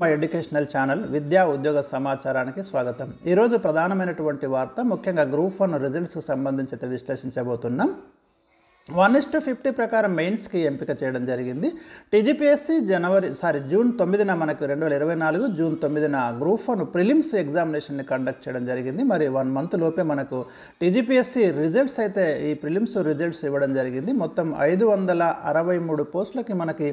మా educational channel విద్యా ఉద్యోగ సమాచారానికి స్వాగతం. ఈరోజు ప్రధానమైనటువంటి వార్త ముఖ్యంగా గ్రూప్ 1 రిజల్ట్స్కి సంబంధించి విశ్లేషించబోతున్నాం. 1:50 ప్రకారం మెయిన్స్కి ఎంపిక చేయడం జరిగింది. టీజీపీఎస్సీ జూన్ 9న మనకు 2024 జూన్ 9న గ్రూప్ 1 ప్రిలిమ్స్ ఎగ్జామినేషన్ని కండక్ట్ చేయడం జరిగింది. మరి 1 మంత్ లోపే మనకు టీజీపీఎస్సీ రిజల్ట్స్ అయితే ఈ ప్రిలిమ్స్ రిజల్ట్స్ ఇవ్వడం జరిగింది. మొత్తం 563 పోస్టులకి మనకి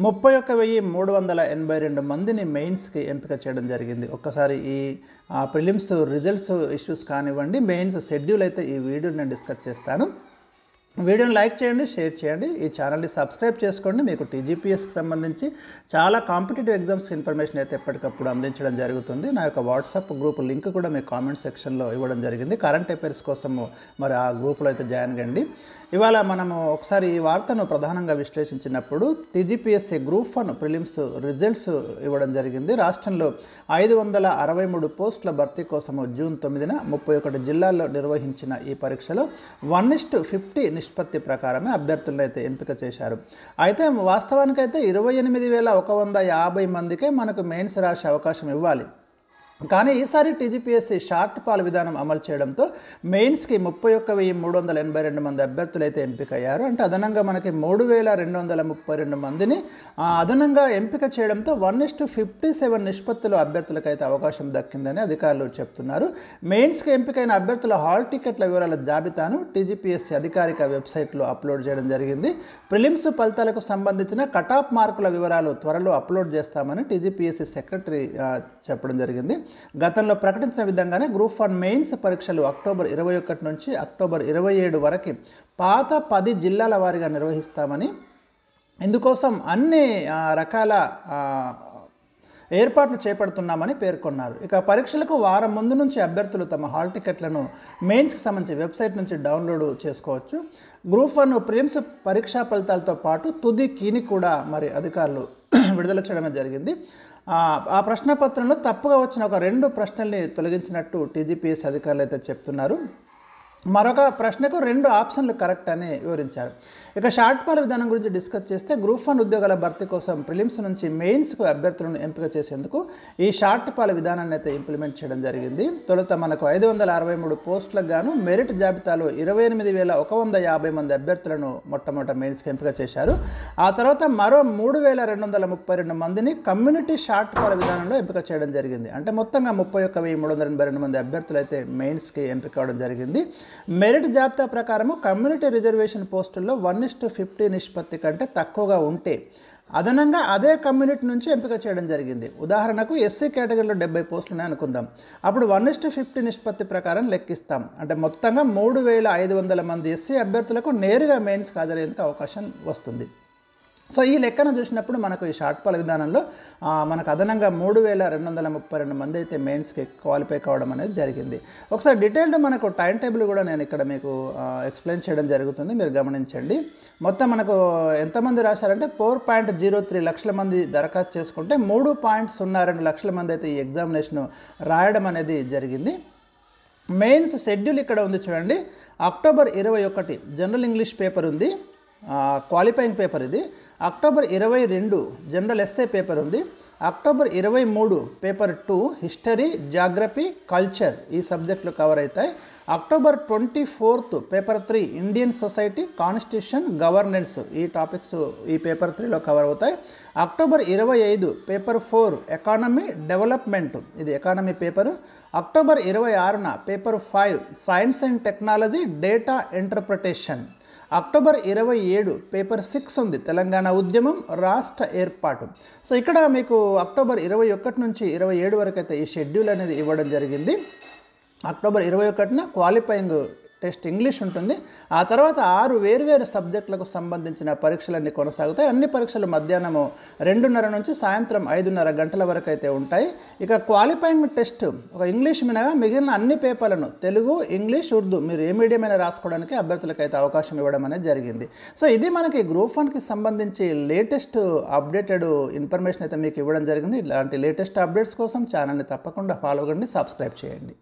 31,382 మందిని మెయిన్స్కి ఎంపిక చేయడం జరిగింది. ఒక్కసారి ఈ ప్రిలిమ్స్ రిజల్ట్స్ ఇష్యూస్ కానివ్వండి, మెయిన్స్ షెడ్యూల్ అయితే ఈ వీడియోని నేను డిస్కస్ చేస్తాను. వీడియోని లైక్ చేయండి, షేర్ చేయండి, ఈ ఛానల్ని సబ్స్క్రైబ్ చేసుకోండి. మీకు టీజీపీఎస్కి సంబంధించి చాలా కాంపిటేటివ్ ఎగ్జామ్స్ ఇన్ఫర్మేషన్ అయితే ఎప్పటికప్పుడు అందించడం జరుగుతుంది. నా యొక్క వాట్సాప్ గ్రూప్ లింక్ కూడా మీ కామెంట్ సెక్షన్లో ఇవ్వడం జరిగింది. కరెంట్ అఫైర్స్ కోసము మరి ఆ గ్రూప్లో అయితే జాయిన్ కండి. ఇవాళ మనము ఒకసారి ఈ వార్తను ప్రధానంగా విశ్లేషించినప్పుడు టీజీపీఎస్సీ గ్రూప్ 1 ప్రిలిమ్స్ రిజల్ట్స్ ఇవ్వడం జరిగింది. రాష్ట్రంలో 563 పోస్టుల భర్తీ కోసము జూన్ 9న 31 జిల్లాల్లో నిర్వహించిన ఈ పరీక్షలో 1:50 నిష్పత్తి ప్రకారమే అభ్యర్థులను అయితే ఎంపిక చేశారు. అయితే వాస్తవానికైతే 28,150 మందికే మనకు మెయిన్స్ రాసే అవకాశం ఇవ్వాలి. కానీ ఈసారి టీజీపీఎస్సీ షార్ట్ పాల్ విధానం అమలు చేయడంతో మెయిన్స్కి 31,382 మంది అభ్యర్థులు అయితే ఎంపికయ్యారు. అంటే అదనంగా మనకి 3,232 మందిని అదనంగా ఎంపిక చేయడంతో 1:57 నిష్పత్తిలో అభ్యర్థులకు అయితే అవకాశం దక్కిందని అధికారులు చెప్తున్నారు. మెయిన్స్కి ఎంపికైన అభ్యర్థుల హాల్ టికెట్ల వివరాల జాబితాను టీజీపీఎస్సీ అధికారిక వెబ్సైట్లో అప్లోడ్ చేయడం జరిగింది. ప్రిలిమ్స్ ఫలితాలకు సంబంధించిన కటాఫ్ మార్కుల వివరాలు త్వరలో అప్లోడ్ చేస్తామని టీజీపీఎస్సీ సెక్రటరీ చెప్పడం జరిగింది. గతంలో ప్రకటించిన విధంగానే గ్రూప్ 1 మెయిన్స్ పరీక్షలు అక్టోబర్ 21 నుంచి అక్టోబర్ 27 వరకు పాత 10 జిల్లాల వారీగా నిర్వహిస్తామని, ఇందుకోసం అన్ని రకాల ఏర్పాట్లు చేపడుతున్నామని పేర్కొన్నారు. ఇక పరీక్షలకు వారం ముందు నుంచి అభ్యర్థులు తమ హాల్ టికెట్లను మెయిన్స్కి సంబంధించి వెబ్సైట్ నుంచి డౌన్లోడ్ చేసుకోవచ్చు. గ్రూప్ 1 ప్రిలిమ్స్ పరీక్షా ఫలితాలతో పాటు తుది కీని కూడా మరి అధికారులు విడుదల చేయడమే జరిగింది. ఆ ప్రశ్నపత్రంలో తప్పుగా వచ్చిన ఒక 2 ప్రశ్నల్ని తొలగించినట్టు టీజీపీఎస్సీ అధికారులు అయితే చెప్తున్నారు. మరొక ప్రశ్నకు 2 ఆప్షన్లు కరెక్ట్ అని వివరించారు. ఇక షార్ట్ పాల్ విధానం గురించి డిస్కస్ చేస్తే గ్రూప్ 1 ఉద్యోగాల భర్తీ కోసం ప్రిలిమ్స్ నుంచి మెయిన్స్కు అభ్యర్థులను ఎంపిక చేసేందుకు ఈ షార్ట్ పాల్ విధానాన్ని అయితే ఇంప్లిమెంట్ చేయడం జరిగింది. తొలుత మనకు 563 పోస్టులకు గాను మెరిట్ జాబితాలో 28,150 మంది అభ్యర్థులను మొట్టమొదట మెయిన్స్కి ఎంపిక చేశారు. ఆ తర్వాత మరో 3,232 మందిని కమ్యూనిటీ షార్ట్ పాల్ విధానంలో ఎంపిక చేయడం జరిగింది. అంటే మొత్తంగా 31,382 మంది అభ్యర్థులు అయితే మెయిన్స్కి ఎంపిక అవడం జరిగింది. మెరిట్ జాబితా ప్రకారము కమ్యూనిటీ రిజర్వేషన్ పోస్టుల్లో 1:50 నిష్పత్తి కంటే తక్కువగా ఉంటే అదనంగా అదే కమ్యూనిటీ నుంచి ఎంపిక చేయడం జరిగింది. ఉదాహరణకు ఎస్సీ కేటగిరీలో 70 పోస్టులు ఉన్నాయి అనుకుందాం. అప్పుడు 1:50 నిష్పత్తి ప్రకారం లెక్కిస్తాం. అంటే మొత్తంగా 3,500 మంది ఎస్సీ అభ్యర్థులకు నేరుగా మెయిన్స్కి హాజరయ్యేందుకు అవకాశం వస్తుంది. సో ఈ లెక్కను చూసినప్పుడు మనకు ఈ షార్ట్ పాల్ విధానంలో మనకు అదనంగా 3,232 మంది అయితే మెయిన్స్కి క్వాలిఫై కావడం అనేది జరిగింది. ఒకసారి డీటెయిల్డ్ మనకు టైం టేబుల్ కూడా నేను ఇక్కడ మీకు ఎక్స్ప్లెయిన్ చేయడం జరుగుతుంది, మీరు గమనించండి. మొత్తం మనకు ఎంతమంది రాశారంటే 4.03 లక్షల మంది దరఖాస్తు చేసుకుంటే 3.02 లక్షల మంది అయితే ఈ ఎగ్జామినేషన్ రాయడం అనేది జరిగింది. మెయిన్స్ షెడ్యూల్ ఇక్కడ ఉంది చూడండి. అక్టోబర్ 21 జనరల్ ఇంగ్లీష్ పేపర్ ఉంది, క్వాలిఫైయింగ్ పేపర్ ఇది. అక్టోబర్ 22 జనరల్ ఎస్ఏ పేపర్ ఉంది. October 23 paper 2 history, geography, culture ఈ సబ్జెక్టులు కవర్ అవుతాయి. October 24 paper 3 Indian society, constitution, governance ఈ టాపిక్స్ ఈ పేపర్ 3లో కవర్ అవుతాయి. అక్టోబర్ 25 పేపర్ 4 ఎకానమీ డెవలప్మెంట్, ఇది ఎకానమీ పేపరు. అక్టోబర్ 26న paper 5 science and technology, data interpretation. October 27 paper 6 ఉంది తెలంగాణ ఉద్యమం, రాష్ట్ర ఏర్పాటు. సో ఇక్కడ మీకు అక్టోబర్ 21 నుంచి 27 వరకు అయితే ఈ షెడ్యూల్ అనేది ఇవ్వడం జరిగింది. అక్టోబర్ 21న క్వాలిఫైయింగ్ టెస్ట్ ఇంగ్లీష్ ఉంటుంది. ఆ తర్వాత 6 వేర్వేరు సబ్జెక్టులకు సంబంధించిన పరీక్షలన్నీ కొనసాగుతాయి. అన్ని పరీక్షలు మధ్యాహ్నము 2:30 నుంచి సాయంత్రం 5:30 గంటల వరకు అయితే ఉంటాయి. ఇక క్వాలిఫైయింగ్ టెస్ట్ ఒక ఇంగ్లీష్ మినగా మిగిలిన అన్ని పేపర్లను తెలుగు, ఇంగ్లీష్, ఉర్దూ మీరు ఏ మీడియం అయినా రాసుకోవడానికి అభ్యర్థులకు అయితే అవకాశం ఇవ్వడం అనేది జరిగింది. సో ఇది మనకి గ్రూప్ 1కి సంబంధించి లేటెస్ట్ అప్డేటెడ్ ఇన్ఫర్మేషన్ అయితే మీకు ఇవ్వడం జరిగింది. ఇలాంటి లేటెస్ట్ అప్డేట్స్ కోసం ఛానల్ని తప్పకుండా ఫాలో కండి, సబ్స్క్రైబ్ చేయండి.